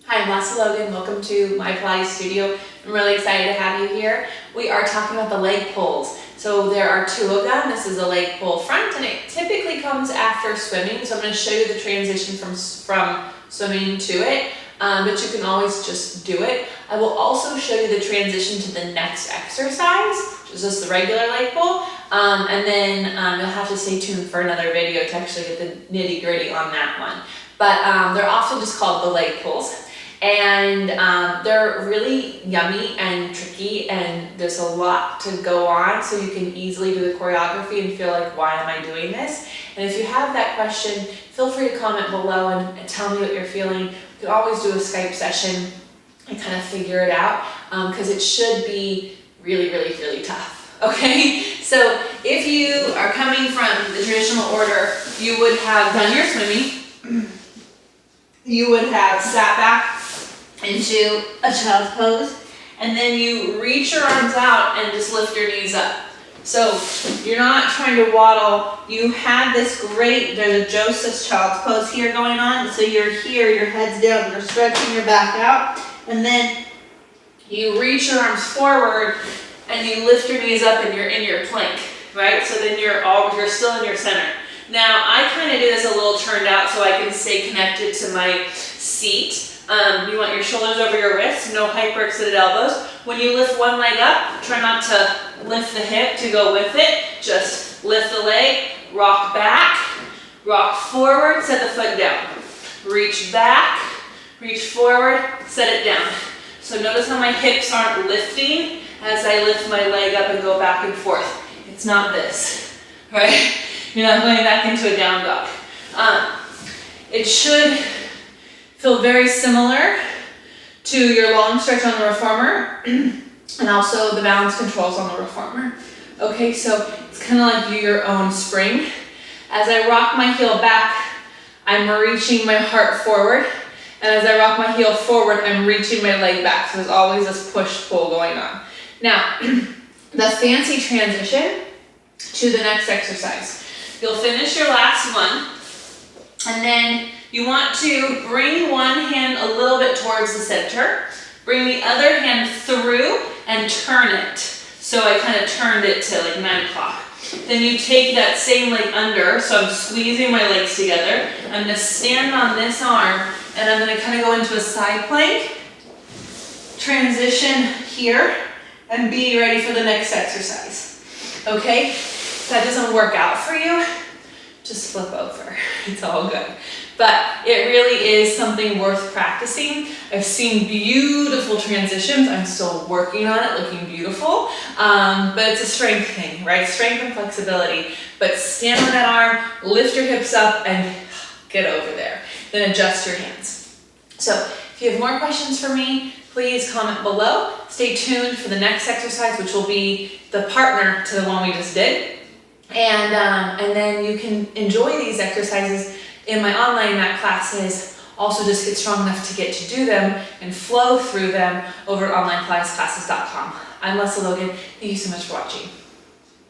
Hi, I'm Lesley Logan. Welcome to my Pilates studio. I'm really excited to have you here. We are talking about the leg pulls. So there are two of them. This is a leg pull front, and it typically comes after swimming. So I'm going to show you the transition from swimming to it, but you can always just do it. I will also show you the transition to the next exercise, which is just the regular leg pull, and then you'll have to stay tuned for another video to actually get the nitty-gritty on that one. But they're often just called the leg pulls. And they're really yummy and tricky, and there's a lot to go on, so you can easily do the choreography and feel like, why am I doing this? And if you have that question, feel free to comment below and tell me what you're feeling. You can always do a Skype session and kind of figure it out, because it should be really, really, really tough. Okay, so if you are coming from the traditional order, you would have done your swimming, you would have sat back into a child's pose, and then you reach your arms out and just lift your knees up. So you're not trying to waddle. You had this great, there's a Joseph's child's pose here going on. So you're here, your head's down, you're stretching your back out, and then you reach your arms forward and you lift your knees up and you're in your plank, right? So then you're still in your center. Now I kind of do this a little turned out so I can stay connected to my seat. You want your shoulders over your wrists, no hyper-extended elbows. When you lift one leg up, try not to lift the hip to go with it. Just lift the leg, rock back, rock forward, set the foot down. Reach back, reach forward, set it down. So notice how my hips aren't lifting as I lift my leg up and go back and forth. It's not this, right? You're not going back into a down dog. It should feel very similar to your long stretch on the reformer and also the balance controls on the reformer. Okay, so it's kind of like your own spring. As I rock my heel back, I'm reaching my heart forward. And as I rock my heel forward, I'm reaching my leg back. So there's always this push-pull going on. Now, the fancy transition to the next exercise. You'll finish your last one, and then you want to bring one hand a little bit towards the center, bring the other hand through and turn it. So I kind of turned it to like 9 o'clock. Then you take that same leg under, so I'm squeezing my legs together. I'm gonna stand on this arm and I'm gonna kind of go into a side plank, transition here, and be ready for the next exercise. Okay, if that doesn't work out for you, just flip over, it's all good. But it really is something worth practicing. I've seen beautiful transitions. I'm still working on it, looking beautiful. But it's a strength thing, right? Strength and flexibility. But stand on that arm, lift your hips up, and get over there. Then adjust your hands. So if you have more questions for me, please comment below. Stay tuned for the next exercise, which will be the partner to the one we just did. And then you can enjoy these exercises in my online mat classes. Also just get strong enough to get to do them and flow through them over at onlinepilatesclasses.com. I'm Lesley Logan. Thank you so much for watching.